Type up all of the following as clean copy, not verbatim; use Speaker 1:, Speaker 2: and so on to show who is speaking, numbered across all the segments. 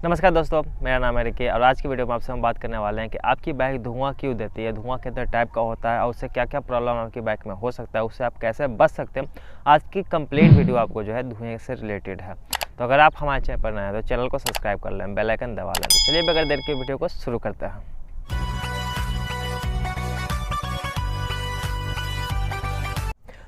Speaker 1: नमस्कार दोस्तों, मेरा नाम है रिकी और आज की वीडियो में आपसे हम बात करने वाले हैं कि आपकी बाइक धुआं क्यों देती है, धुआं कितने टाइप का होता है और उससे क्या क्या प्रॉब्लम आपकी बाइक में हो सकता है, उससे आप कैसे बच सकते हैं। आज की कंप्लीट वीडियो आपको जो है धुएं से रिलेटेड है। तो अगर आप हमारे चैनल पर नए हैं तो चैनल को सब्सक्राइब कर लें, बेल आइकन दबा लें। तो चलिए बगैर देर के वीडियो को शुरू करते हैं।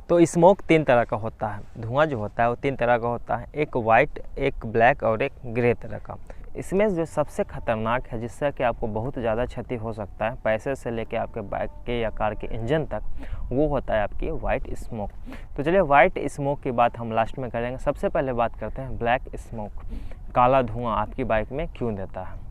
Speaker 1: तो स्मोक तीन तरह का होता है, धुआं जो होता है वो तीन तरह का होता है, एक वाइट, एक ब्लैक और एक ग्रे तरह का। इसमें जो सबसे खतरनाक है जिससे कि आपको बहुत ज़्यादा क्षति हो सकता है, पैसे से लेके आपके बाइक के या कार के इंजन तक, वो होता है आपकी वाइट स्मोक। तो चलिए वाइट स्मोक की बात हम लास्ट में करेंगे। सबसे पहले बात करते हैं ब्लैक स्मोक, काला धुआं आपकी बाइक में क्यों देता है।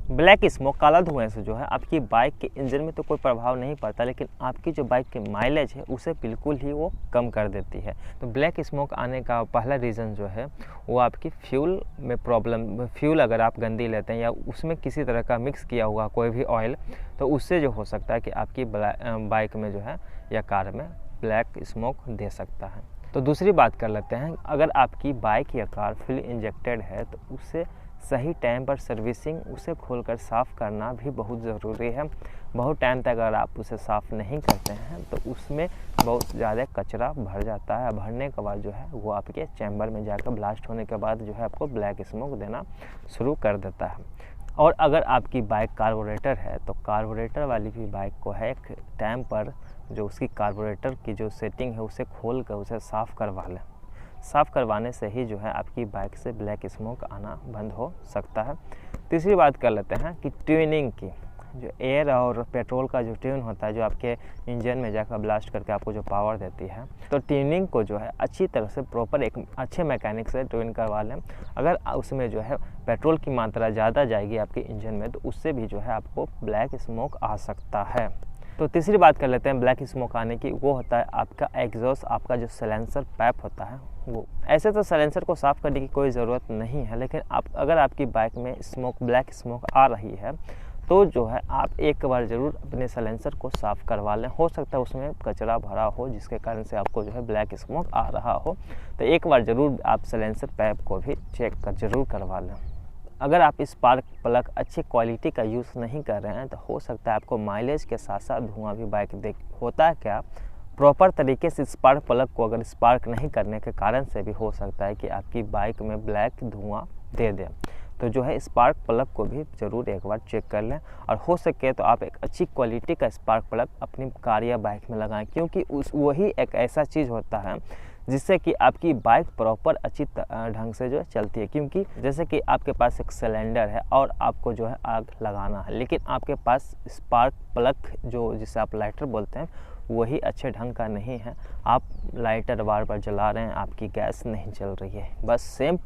Speaker 1: ब्लैक स्मोक, काला धुआं से जो है आपकी बाइक के इंजन में तो कोई प्रभाव नहीं पड़ता, लेकिन आपकी जो बाइक की माइलेज है उसे बिल्कुल ही वो कम कर देती है। तो ब्लैक स्मोक आने का पहला रीज़न जो है वो आपकी फ्यूल में प्रॉब्लम, फ्यूल अगर आप गंदी लेते हैं या उसमें किसी तरह का मिक्स किया हुआ कोई भी ऑयल, तो उससे जो हो सकता है कि आपकी बाइक में जो है या कार में ब्लैक स्मोक दे सकता है। तो दूसरी बात कर लेते हैं, अगर आपकी बाइक या कार फुल इंजेक्टेड है तो उससे सही टाइम पर सर्विसिंग, उसे खोलकर साफ़ करना भी बहुत ज़रूरी है। बहुत टाइम तक अगर आप उसे साफ़ नहीं करते हैं तो उसमें बहुत ज़्यादा कचरा भर जाता है। भरने के बाद जो है वो आपके चैम्बर में जाकर ब्लास्ट होने के बाद जो है आपको ब्लैक स्मोक देना शुरू कर देता है। और अगर आपकी बाइक कार्बोरेटर है तो कार्बोरेटर वाली भी बाइक को है एक टाइम पर जो उसकी कार्बोरेटर की जो सेटिंग है उसे खोल कर उसे साफ़ करवा लें। साफ़ करवाने से ही जो है आपकी बाइक से ब्लैक स्मोक आना बंद हो सकता है। तीसरी बात कर लेते हैं कि ट्यूनिंग की, जो एयर और पेट्रोल का जो ट्यून होता है जो आपके इंजन में जाकर ब्लास्ट करके आपको जो पावर देती है, तो ट्यूनिंग को जो है अच्छी तरह से प्रॉपर एक अच्छे मैकेनिक से ट्यून करवा लें। अगर उसमें जो है पेट्रोल की मात्रा ज़्यादा जाएगी आपके इंजन में तो उससे भी जो है आपको ब्लैक स्मोक आ सकता है। तो तीसरी बात कर लेते हैं ब्लैक स्मोक आने की, वो होता है आपका एग्जॉस्ट, आपका जो साइलेंसर पैप होता है वो। ऐसे तो साइलेंसर को साफ़ करने की कोई ज़रूरत नहीं है, लेकिन अगर आपकी बाइक में ब्लैक स्मोक आ रही है तो जो है आप एक बार ज़रूर अपने साइलेंसर को साफ़ करवा लें। हो सकता है उसमें कचरा भरा हो जिसके कारण से आपको जो है ब्लैक स्मोक आ रहा हो, तो एक बार ज़रूर आप साइलेंसर पैप को भी चेक कर ज़रूर करवा लें। अगर आप स्पार्क प्लग अच्छी क्वालिटी का यूज़ नहीं कर रहे हैं तो हो सकता है आपको माइलेज के साथ साथ धुआं भी बाइक होता है क्या, प्रॉपर तरीके से स्पार्क प्लग को अगर स्पार्क नहीं करने के कारण से भी हो सकता है कि आपकी बाइक में ब्लैक धुआं दे दे। तो जो है स्पार्क प्लग को भी ज़रूर एक बार चेक कर लें, और हो सके तो आप एक अच्छी क्वालिटी का स्पार्क प्लग अपनी कार या बाइक में लगाएं, क्योंकि वही एक ऐसा चीज़ होता है जिससे कि आपकी बाइक प्रॉपर अच्छी ढंग से जो है चलती है। क्योंकि जैसे कि आपके पास एक सिलेंडर है और आपको जो है आग लगाना है, लेकिन आपके पास स्पार्क प्लग जो जिसे आप लाइटर बोलते हैं वही अच्छे ढंग का नहीं है, आप लाइटर बार बार जला रहे हैं, आपकी गैस नहीं चल रही है, बस सेम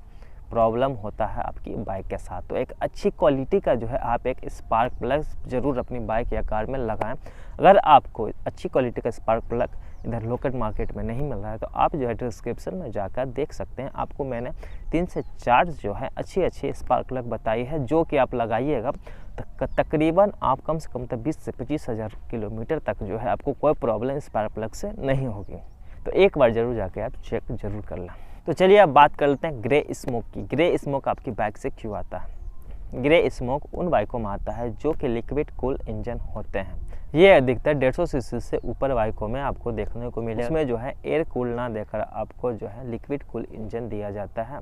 Speaker 1: प्रॉब्लम होता है आपकी बाइक के साथ। तो एक अच्छी क्वालिटी का जो है आप एक स्पार्क प्लग ज़रूर अपनी बाइक या कार में लगाएं। अगर आपको अच्छी क्वालिटी का स्पार्क प्लग इधर लोकल मार्केट में नहीं मिल रहा है तो आप जो है डिस्क्रिप्शन में जाकर देख सकते हैं। आपको मैंने 3 से 4 जो है अच्छी स्पार्क प्लग बताई है, जो कि आप लगाइएगा तकरीबन आप कम से कम 20 से 25 हज़ार किलोमीटर तक जो है आपको कोई प्रॉब्लम स्पार्क प्लग से नहीं होगी। तो एक बार ज़रूर जाके आप चेक ज़रूर कर लें। तो चलिए अब बात कर लेते हैं ग्रे स्मोक की। ग्रे स्मोक आपकी बाइक से क्यों आता है। ग्रे स्मोक उन बाइकों में आता है जो कि लिक्विड कूल इंजन होते हैं। ये अधिकतर 150 सीसी से ऊपर बाइकों में आपको देखने को मिले। उसमें जो है एयर कूल ना देकर आपको जो है लिक्विड कूल इंजन दिया जाता है।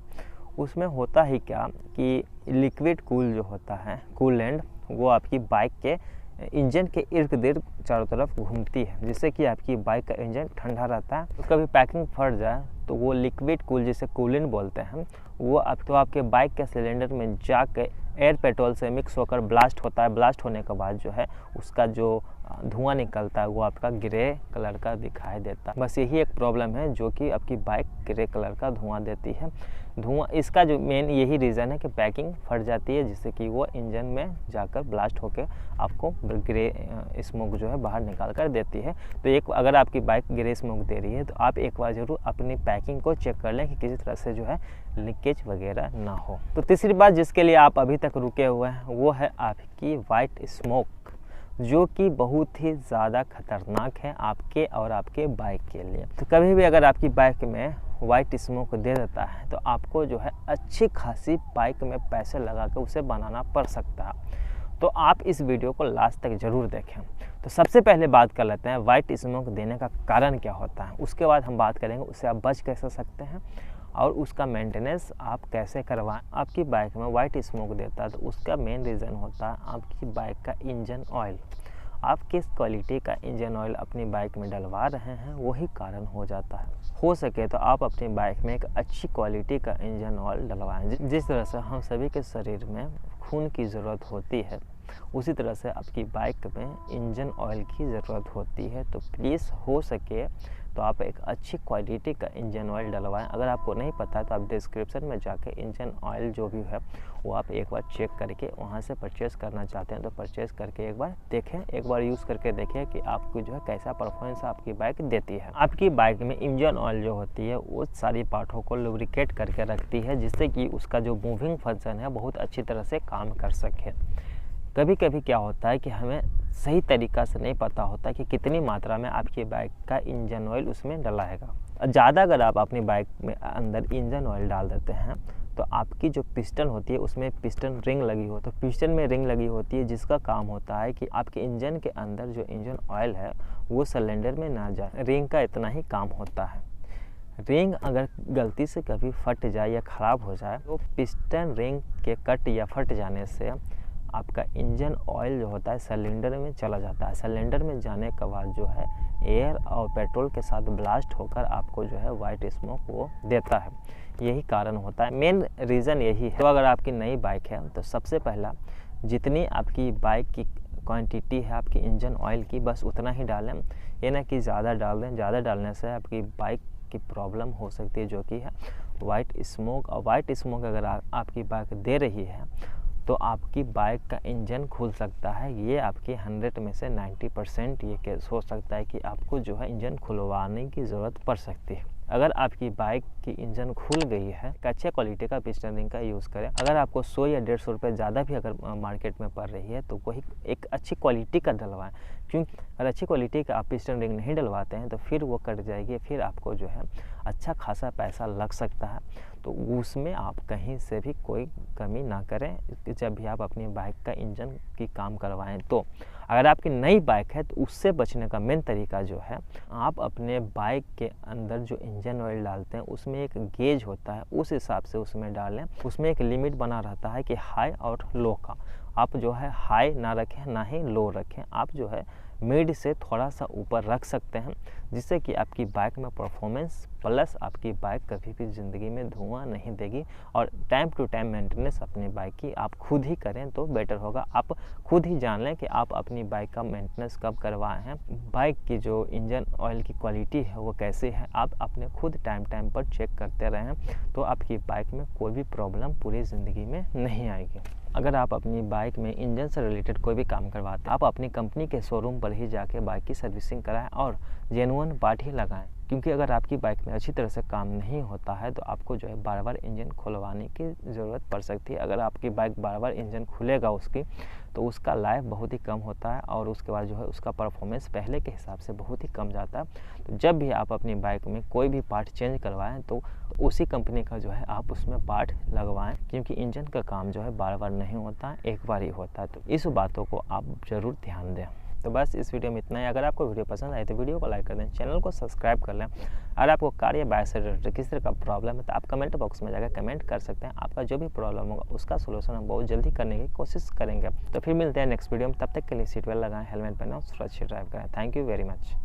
Speaker 1: उसमें होता ही क्या कि लिक्विड कूल जो होता है, कूलेंट, वो आपकी बाइक के इंजन के इर्द गिर्द चारों तरफ घूमती है, जिससे कि आपकी बाइक का इंजन ठंडा रहता है। कभी पैकिंग फट जाए तो वो लिक्विड कूल जिसे कूलेंट बोलते हैं वो आपके बाइक के सिलेंडर में जाकर एयर पेट्रोल से मिक्स होकर ब्लास्ट होता है। ब्लास्ट होने के बाद जो है उसका जो धुआं निकलता है वो आपका ग्रे कलर का दिखाई देता है। बस यही एक प्रॉब्लम है जो कि आपकी बाइक ग्रे कलर का धुआं देती है। इसका जो मेन यही रीज़न है कि पैकिंग फट जाती है, जिससे कि वो इंजन में जाकर ब्लास्ट होकर आपको ग्रे स्मोक जो है बाहर निकाल कर देती है। तो अगर आपकी बाइक ग्रे स्मोक दे रही है तो आप एक बार ज़रूर अपनी पैकिंग को चेक कर लें कि किसी तरह से जो है लीकेज वगैरह ना हो। तो तीसरी बात जिसके लिए आप अभी तक रुके हुए हैं वो है आपकी वाइट स्मोक। जो कि बहुत ही ज़्यादा खतरनाक है आपके और आपके बाइक के लिए। तो कभी भी अगर आपकी बाइक में वाइट स्मोक दे देता है तो आपको जो है अच्छी खासी बाइक में पैसे लगा के उसे बनाना पड़ सकता है। तो आप इस वीडियो को लास्ट तक ज़रूर देखें। तो सबसे पहले बात कर लेते हैं वाइट स्मोक देने का कारण क्या होता है, उसके बाद हम बात करेंगे उससे आप बच कैसे सकते हैं और उसका मेंटेनेंस आप कैसे करवाएं। आपकी बाइक में वाइट स्मोक देता है तो उसका मेन रीज़न होता है आपकी बाइक का इंजन ऑयल। आप किस क्वालिटी का इंजन ऑयल अपनी बाइक में डलवा रहे हैं वही कारण हो जाता है। हो सके तो आप अपनी बाइक में एक अच्छी क्वालिटी का इंजन ऑयल डलवाएं। जिस तरह से हम सभी के शरीर में खून की ज़रूरत होती है उसी तरह से आपकी बाइक में इंजन ऑयल की ज़रूरत होती है। तो प्लीज़ हो सके तो आप एक अच्छी क्वालिटी का इंजन ऑयल डलवाएं। अगर आपको नहीं पता तो आप डिस्क्रिप्शन में जाके इंजन ऑयल जो भी है वो आप एक बार चेक करके वहाँ से परचेज़ करना चाहते हैं तो परचेज़ करके एक बार देखें, एक बार यूज़ करके देखें कि आपको जो है कैसा परफॉर्मेंस आपकी बाइक देती है। आपकी बाइक में इंजन ऑयल जो होती है वो सारी पार्टों को लुब्रिकेट करके रखती है जिससे कि उसका जो मूविंग फंक्शन है बहुत अच्छी तरह से काम कर सके। कभी कभी क्या होता है कि हमें सही तरीक़ा से नहीं पता होता कि कितनी मात्रा में आपकी बाइक का इंजन ऑयल उसमें डलाएगा। ज़्यादा अगर आप अपनी बाइक में अंदर इंजन ऑयल डाल देते हैं तो आपकी जो पिस्टन होती है उसमें पिस्टन रिंग लगी हो, तो पिस्टन में रिंग लगी होती है जिसका काम होता है कि आपके इंजन के अंदर जो इंजन ऑयल है वो सिलेंडर में ना जाए। रिंग का इतना ही काम होता है। रिंग अगर गलती से कभी फट जाए या ख़राब हो जाए तो पिस्टन रिंग के कट या फट जाने से आपका इंजन ऑयल जो होता है सिलेंडर में चला जाता है। सिलेंडर में जाने के बाद जो है एयर और पेट्रोल के साथ ब्लास्ट होकर आपको जो है वाइट स्मोक वो देता है। यही कारण होता है, मेन रीज़न यही है। तो अगर आपकी नई बाइक है तो सबसे पहला जितनी आपकी बाइक की क्वांटिटी है आपकी इंजन ऑयल की बस उतना ही डालें। ये ना कि ज़्यादा डाल दें, ज़्यादा डालने से आपकी बाइक की प्रॉब्लम हो सकती है जो कि है वाइट स्मोक। और वाइट स्मोक अगर आपकी बाइक दे रही है तो आपकी बाइक का इंजन खुल सकता है। ये आपकी 100 में से 90% ये केस हो सकता है कि आपको जो है इंजन खुलवाने की ज़रूरत पड़ सकती है। अगर आपकी बाइक की इंजन खुल गई है अच्छे क्वालिटी का पिस्टन रिंग का यूज़ करें। अगर आपको 100 या 150 रुपये ज़्यादा भी अगर मार्केट में पड़ रही है तो वही एक अच्छी क्वालिटी का डलवाएं, क्योंकि अगर अच्छी क्वालिटी का आप पिस्टन रिंग नहीं डलवाते हैं तो फिर वो कट जाएगी, फिर आपको जो है अच्छा खासा पैसा लग सकता है। तो उसमें आप कहीं से भी कोई कमी ना करें जब भी आप अपनी बाइक का इंजन की काम करवाएं। तो अगर आपकी नई बाइक है तो उससे बचने का मेन तरीका जो है आप अपने बाइक के अंदर जो इंजन ऑयल डालते हैं उसमें एक गेज होता है, उस हिसाब से उसमें डालें। उसमें एक लिमिट बना रहता है कि हाई और लो का। आप जो है हाई ना रखें ना ही लो रखें, आप जो है मिड से थोड़ा सा ऊपर रख सकते हैं जिससे कि आपकी बाइक में परफॉर्मेंस प्लस आपकी बाइक कभी भी ज़िंदगी में धुआं नहीं देगी। और टाइम टू टाइम मेंटेनेंस अपनी बाइक की आप खुद ही करें तो बेटर होगा। आप खुद ही जान लें कि आप अपनी बाइक का मेंटेनेंस कब करवाए हैं, बाइक की जो इंजन ऑयल की क्वालिटी है वो कैसे है, आप अपने खुद टाइम पर चेक करते रहें तो आपकी बाइक में कोई भी प्रॉब्लम पूरी ज़िंदगी में नहीं आएगी। अगर आप अपनी बाइक में इंजन से रिलेटेड कोई भी काम करवाते हैं आप अपनी कंपनी के शोरूम पर ही जाके बाइक की सर्विसिंग कराएं और जेन्युइन पार्ट ही लगाएं, क्योंकि अगर आपकी बाइक में अच्छी तरह से काम नहीं होता है तो आपको जो है बार बार इंजन खुलवाने की ज़रूरत पड़ सकती है। अगर आपकी बाइक बार बार इंजन खुलेगा उसकी तो उसका लाइफ बहुत ही कम होता है और उसके बाद जो है उसका परफॉर्मेंस पहले के हिसाब से बहुत ही कम जाता है। तो जब भी आप अपनी बाइक में कोई भी पार्ट चेंज करवाएं तो उसी कंपनी का जो है आप उसमें पार्ट लगवाएं, क्योंकि इंजन का काम जो है बार बार नहीं होता, एक बार ही होता है। तो इस बातों को आप ज़रूर ध्यान दें। तो बस इस वीडियो में इतना ही। अगर आपको वीडियो पसंद आए तो वीडियो को लाइक कर दें, चैनल को सब्सक्राइब कर लें। अगर आपको कार या बाइक से रिलेटेड किस तरह का प्रॉब्लम है तो आप कमेंट बॉक्स में जाकर कमेंट कर सकते हैं। आपका जो भी प्रॉब्लम होगा उसका सोल्यूशन हम बहुत जल्दी करने की कोशिश करेंगे। तो फिर मिलते हैं नेक्स्ट वीडियो में, तब तक के लिए सीट बेल्ट लगाएं, हेलमेट पहनाओ, सुरक्षित ड्राइव करें। Thank you very much.